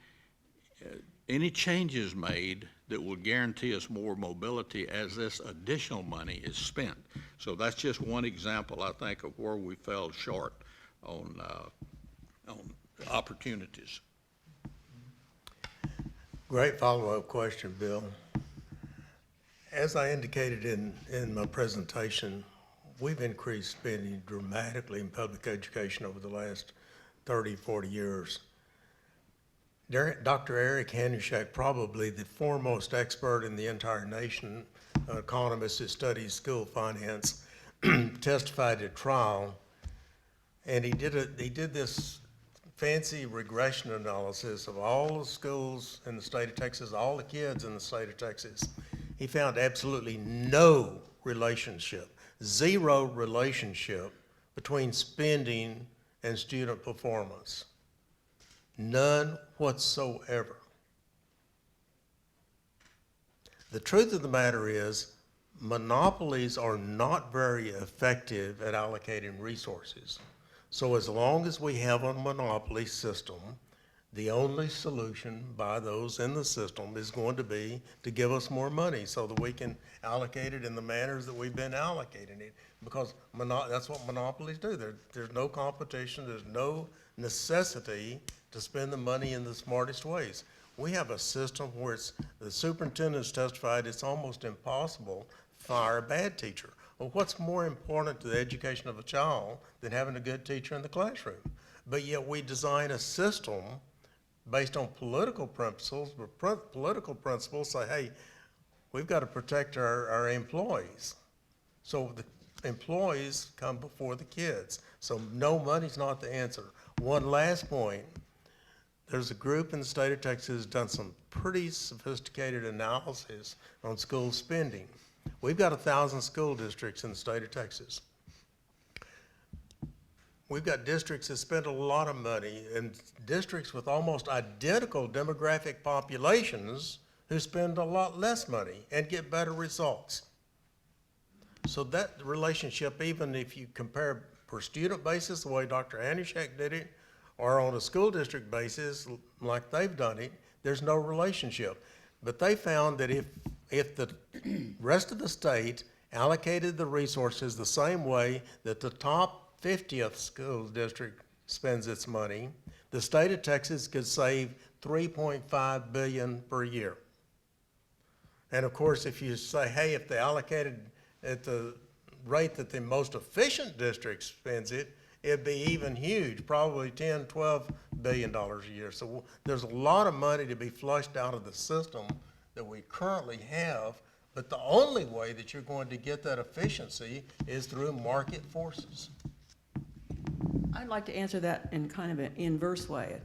any changes made that will guarantee us more mobility as this additional money is spent. So that's just one example, I think, of where we fell short on opportunities. Great follow-up question, Bill. As I indicated in my presentation, we've increased spending dramatically in public education over the last 30, 40 years. Dr. Eric Hanushek, probably the foremost expert in the entire nation, economist who studies school finance, testified at trial, and he did this fancy regression analysis of all the schools in the state of Texas, all the kids in the state of Texas. He found absolutely no relationship, zero relationship between spending and student performance. None whatsoever. The truth of the matter is, monopolies are not very effective at allocating resources. So as long as we have a monopoly system, the only solution by those in the system is going to be to give us more money so that we can allocate it in the manners that we've been allocating it. Because that's what monopolies do. There's no competition, there's no necessity to spend the money in the smartest ways. We have a system where the superintendent's testified it's almost impossible to fire a bad teacher. Well, what's more important to the education of a child than having a good teacher in the classroom? But yet we design a system based on political principles, where political principles say, hey, we've got to protect our employees. So the employees come before the kids. So no money's not the answer. One last point. There's a group in the state of Texas that's done some pretty sophisticated analysis on school spending. We've got 1,000 school districts in the state of Texas. We've got districts that spend a lot of money and districts with almost identical demographic populations who spend a lot less money and get better results. So that relationship, even if you compare per student basis, the way Dr. Hanushek did it, or on a school district basis, like they've done it, there's no relationship. But they found that if the rest of the state allocated the resources the same way that the top 50th school district spends its money, the state of Texas could save $3.5 billion per year. And of course, if you say, hey, if they allocated at the rate that the most efficient district spends it, it'd be even huge, probably $10, $12 billion a year. So there's a lot of money to be flushed out of the system that we currently have, but the only way that you're going to get that efficiency is through market forces. I'd like to answer that in kind of an inverse way.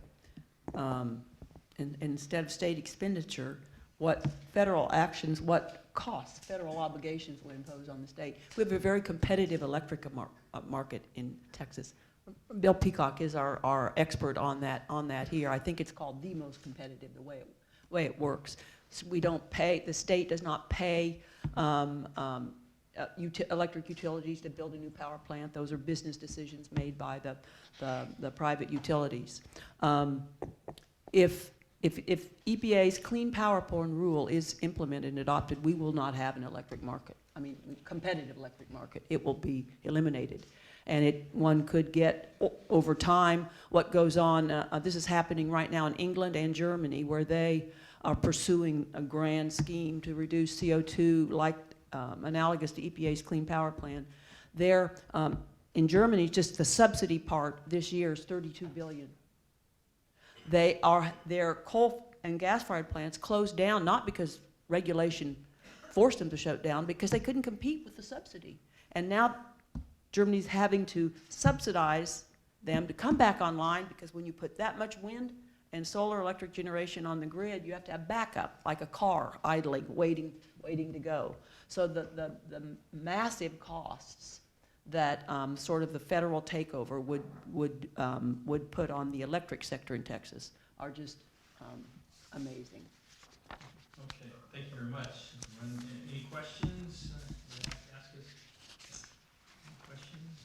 Instead of state expenditure, what federal actions, what costs, federal obligations will impose on the state. We have a very competitive electric market in Texas. Bill Peacock is our expert on that here. I think it's called the most competitive, the way it works. So we don't pay, the state does not pay electric utilities to build a new power plant. Those are business decisions made by the private utilities. If EPA's Clean Power Plan rule is implemented and adopted, we will not have an electric market. I mean, competitive electric market. It will be eliminated. And one could get, over time, what goes on, this is happening right now in England and Germany, where they are pursuing a grand scheme to reduce CO2, like analogous to EPA's Clean Power Plan. There, in Germany, just the subsidy part this year is $32 billion. Their coal and gas-fired plants closed down, not because regulation forced them to shut down, because they couldn't compete with the subsidy. And now Germany's having to subsidize them to come back online, because when you put that much wind and solar electric generation on the grid, you have to have backup, like a car idling, waiting to go. So the massive costs that sort of the federal takeover would put on the electric sector in Texas are just amazing. Okay, thank you very much. Any questions? Ask us? questions?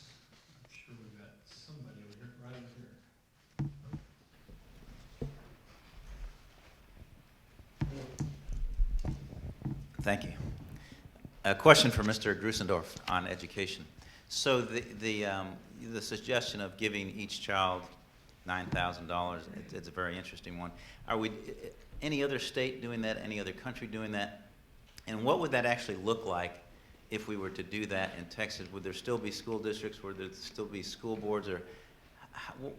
I'm sure we've got somebody over here, right over here. Thank you. A question for Mr. Grusendorf on education. So the suggestion of giving each child $9,000, it's a very interesting one. Are we, any other state doing that, any other country doing that? And what would that actually look like if we were to do that in Texas? Would there still be school districts? Would there still be school boards? Or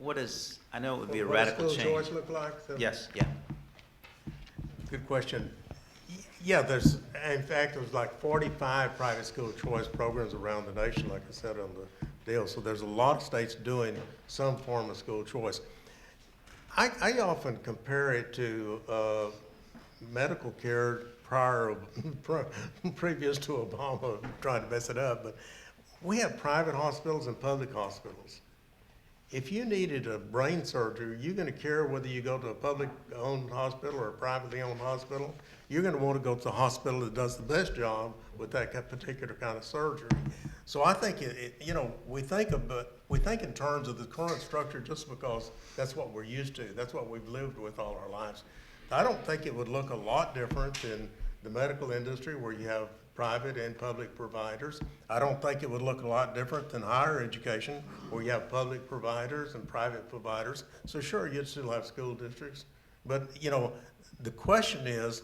what is, I know it would be a radical What does school change. choice look like? Yes, yeah. Good question. Yeah, there's, in fact, there's like 45 private school choice programs around the nation, like I said on the deal. So there's a lot of states doing some form of school choice. I often compare it to medical care previous to Obama trying to mess it up. But we have private hospitals and public hospitals. If you needed a brain surgery, you're going to care whether you go to a public-owned hospital or a privately-owned hospital. You're going to want to go to the hospital that does the best job with that particular kind of surgery. So I think we think in terms of the current structure just because that's what we're used to. That's what we've lived with all our lives. I don't think it would look a lot different than the medical industry where you have private and public providers. I don't think it would look a lot different than higher education where you have public providers and private providers. So sure, you'd still have school districts. But, the question is,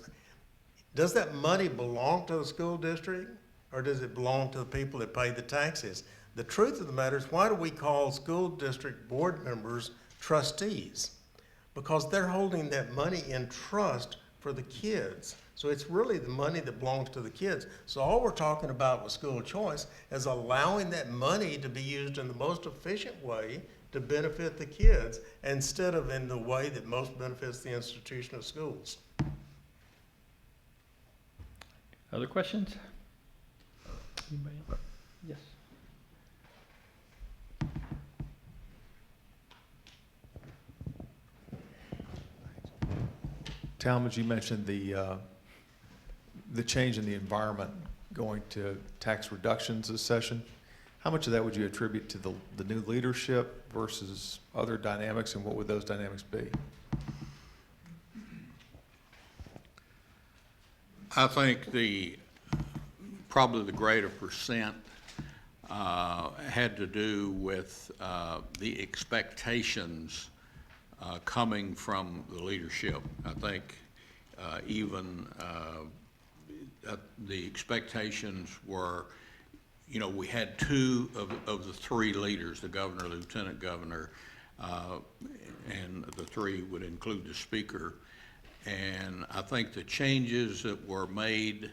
does that money belong to the school district or does it belong to the people that pay the taxes? The truth of the matter is, why do we call school district board members trustees? Because they're holding that money in trust for the kids. So it's really the money that belongs to the kids. So all we're talking about with school choice is allowing that money to be used in the most efficient way to benefit the kids instead of in the way that most benefits the institution of schools. Other questions? Anybody? Yes. Talmadge, you mentioned the change in the environment going to tax reductions this session. How much of that would you attribute to the new leadership versus other dynamics, and what would those dynamics be? I think probably the greater percent had to do with the expectations coming from the leadership. I think even the expectations were, we had two of the three leaders, the governor, lieutenant governor, and the three would include the speaker. And I think the changes that were made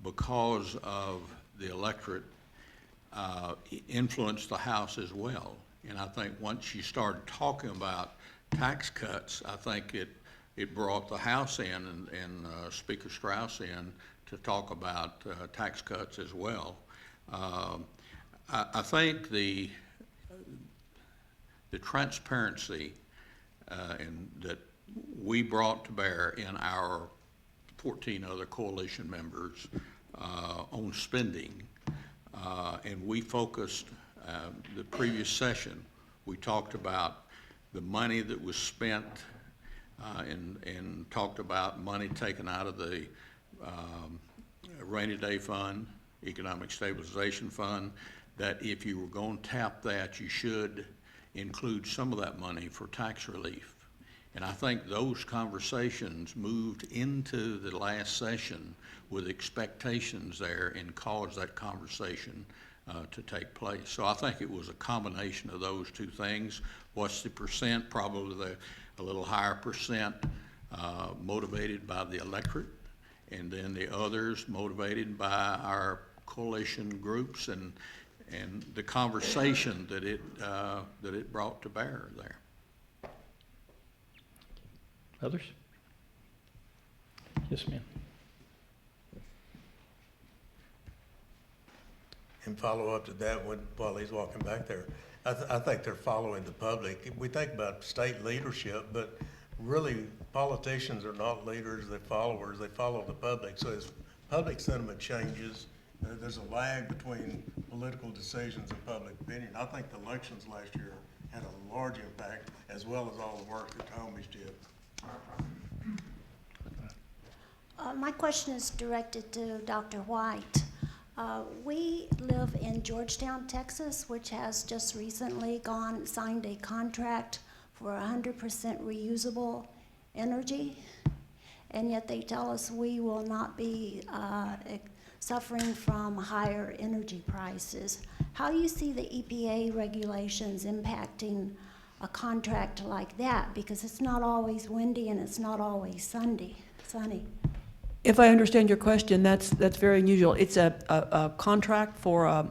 because of the electorate influenced the House as well. And I think once you started talking about tax cuts, I think it brought the House in and Speaker Strauss in to talk about tax cuts as well. I think the transparency and that we brought to bear in our 14 other coalition members on spending, and we focused the previous session, we talked about the money that was spent and talked about money taken out of the rainy day fund, economic stabilization fund, that if you were going to tap that, you should include some of that money for tax relief. And I think those conversations moved into the last session with expectations there and caused that conversation to take place. So I think it was a combination of those two things. What's the percent? Probably a little higher percent motivated by the electorate, and then the others motivated by our coalition groups and the conversation that it brought to bear there. Others? Yes, ma'am. And follow up to that while he's walking back there. I think they're following the public. We think about state leadership, but really politicians are not leaders, they're followers. They follow the public. So as public sentiment changes, there's a lag between political decisions and public opinion. I think the elections last year had a large impact, as well as all the work that Talmadge did. My question is directed to Dr. White. We live in Georgetown, Texas, which has just recently signed a contract for 100% reusable energy, and yet they tell us we will not be suffering from higher energy prices. How do you see the EPA regulations impacting a contract like that? Because it's not always windy and it's not always sunny. If I understand your question, that's very unusual. It's a contract for a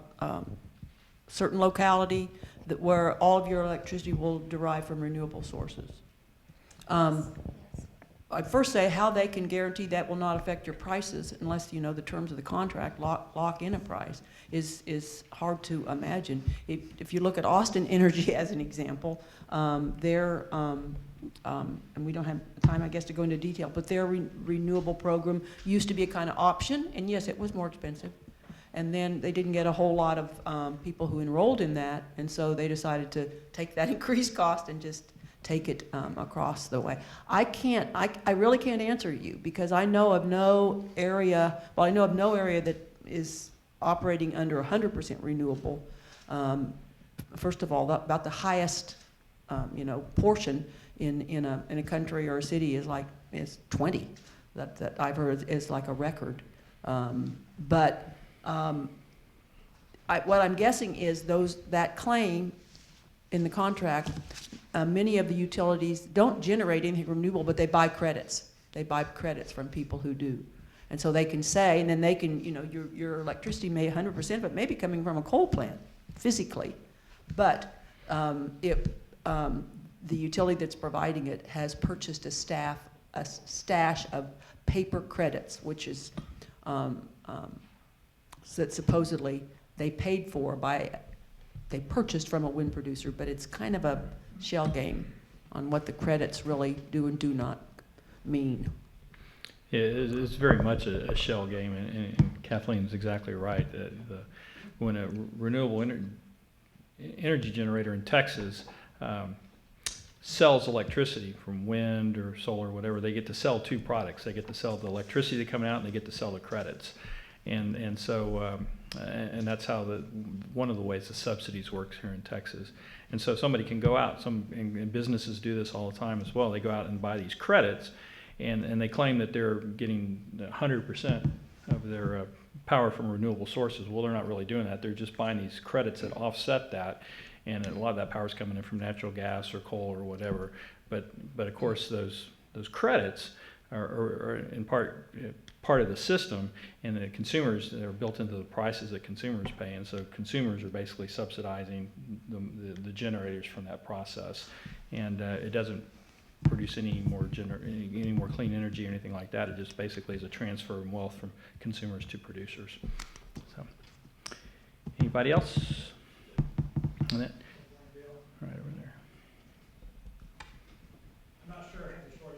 certain locality where all of your electricity will derive from renewable sources. I'd first say how they can guarantee that will not affect your prices unless you know the terms of the contract, lock in a price, is hard to imagine. If you look at Austin Energy as an example, and we don't have time, I guess, to go into detail, but their renewable program used to be a kind of option, and yes, it was more expensive. And then they didn't get a whole lot of people who enrolled in that, and so they decided to take that increased cost and just take it across the way. I really can't answer you because I know of no area, that is operating under 100% renewable. First of all, about the highest, portion in a country or a city is 20. That I've heard is like a record. What I'm guessing is that claim in the contract. Many of the utilities don't generate anything renewable, but they buy credits. They buy credits from people who do. And so they can say, and then they can, your electricity may 100% of it may be coming from a coal plant, physically. But the utility that's providing it has purchased a stash of paper credits, which is that supposedly they paid for they purchased from a wind producer, but it's kind of a shell game on what the credits really do and do not mean. Yeah, it's very much a shell game, and Kathleen's exactly right. When a renewable energy generator in Texas sells electricity from wind or solar or whatever, they get to sell two products. They get to sell the electricity that's coming out, and they get to sell the credits. And so that's how one of the ways the subsidies works here in Texas. And so somebody can go out, and businesses do this all the time as well. They go out and buy these credits, and they claim that they're getting 100% of their power from renewable sources. Well, they're not really doing that. They're just buying these credits that offset that, and a lot of that power is coming in from natural gas or coal or whatever. But of course, those credits are in part of the system, and the consumers, they're built into the prices that consumers pay, and so consumers are basically subsidizing the generators from that process, and it doesn't produce any more clean energy or anything like that. It just basically is a transfer of wealth from consumers to producers. So, anybody else on that? Right over there. I'm not sure I have the short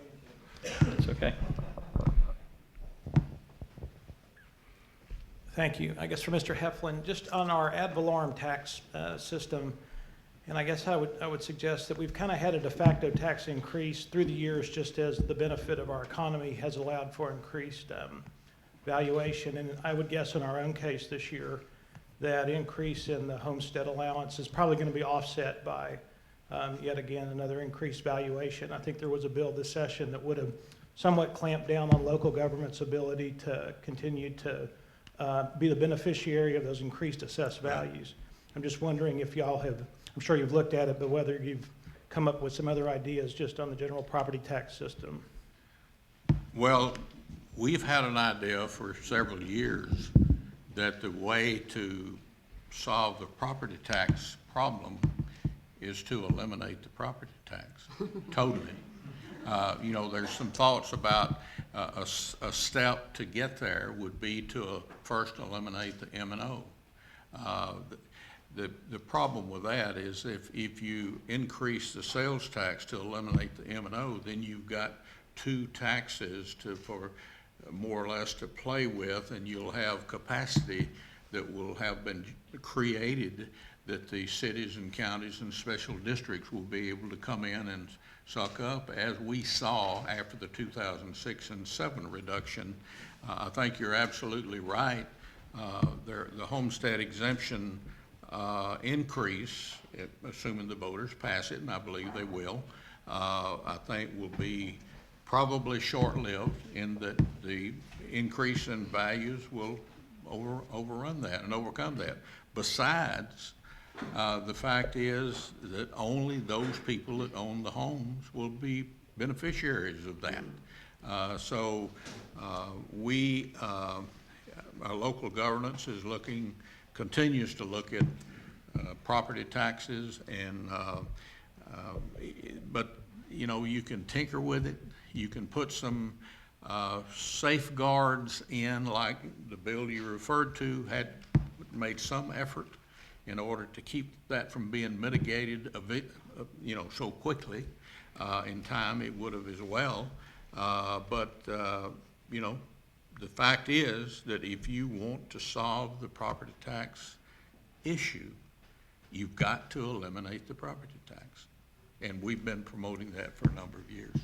answer. That's okay. Thank you. I guess for Mr. Heflin, just on our ad valorem tax system, and I guess I would suggest that we've kind of had a de facto tax increase through the years just as the benefit of our economy has allowed for increased valuation. And I would guess in our own case this year, that increase in the homestead allowance is probably going to be offset by, yet again, another increased valuation. I think there was a bill this session that would have somewhat clamped down on local government's ability to continue to be the beneficiary of those increased assessed values. I'm just wondering if y'all have, I'm sure you've looked at it, but whether you've come up with some other ideas just on the general property tax system. Well, we've had an idea for several years that the way to solve the property tax problem is to eliminate the property tax totally. There's some thoughts about a step to get there would be to first eliminate the M&O. The problem with that is if you increase the sales tax to eliminate the M&O, then you've got two taxes for more or less to play with, and you'll have capacity that will have been created that the cities and counties and special districts will be able to come in and suck up, as we saw after the 2006 and 7 reduction. I think you're absolutely right. The homestead exemption increase, assuming the voters pass it, and I believe they will, I think will be probably short-lived in that the increase in values will overrun that and overcome that. Besides, the fact is that only those people that own the homes will be beneficiaries of that. Our local governance is continues to look at property taxes, and but you know, you can tinker with it. You can put some safeguards in, like the bill you referred to had made some effort in order to keep that from being mitigated, you know, so quickly. In time, it would have as well. You know, the fact is that if you want to solve the property tax issue, you've got to eliminate the property tax. And we've been promoting that for a number of years.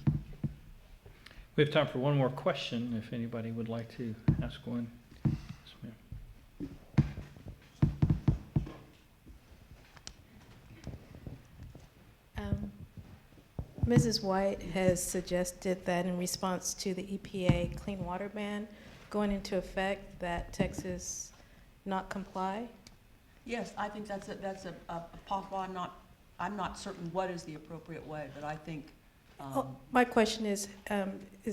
We have time for one more question, if anybody would like to ask one. Yes, ma'am. Mrs. White has suggested that in response to the EPA clean water ban going into effect, that Texas not comply. Yes, I think that's a possible. I'm not certain what is the appropriate way, but I think. My question is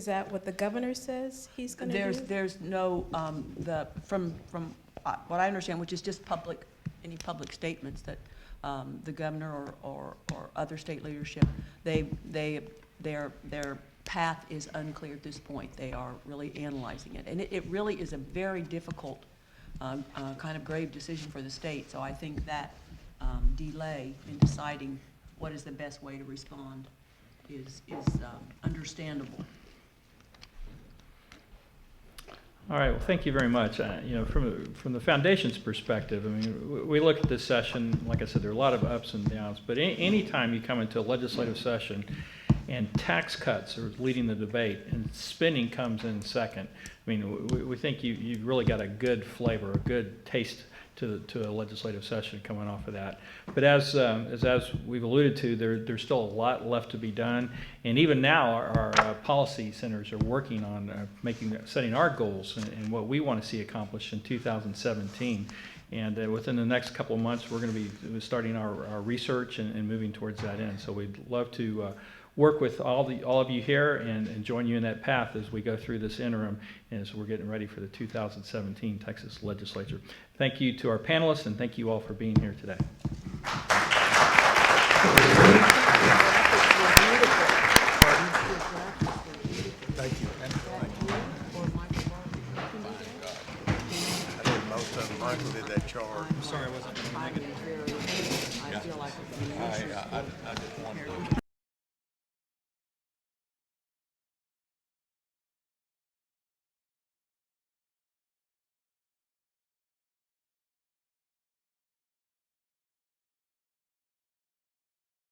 that what the governor says he's going to do? There's no, from what I understand, which is just any public statements that the governor or other state leadership, their path is unclear at this point. They are really analyzing it. And it really is a very difficult, kind of grave decision for the state. So I think that delay in deciding what is the best way to respond is understandable. All right, well, thank you very much. You know, from the foundation's perspective, I mean, we look at this session, like I said, there are a lot of ups and downs, but any time you come into a legislative session and tax cuts are leading the debate and spending comes in second, I mean, we think you've really got a good flavor, a good taste to a legislative session coming off of that. But as we've alluded to, there's still a lot left to be done, and even now our policy centers are working on setting our goals and what we want to see accomplished in 2017. And within the next couple of months, we're going to be starting our research and moving towards that end. So we'd love to work with all of you here and join you in that path as we go through this interim and as we're getting ready for the 2017 Texas Legislature. Thank you to our panelists, and thank you all for being here today. Thank you. I did most of them. Michael did that chart. I'm sorry, I wasn't going to make it. I feel like I just wanted to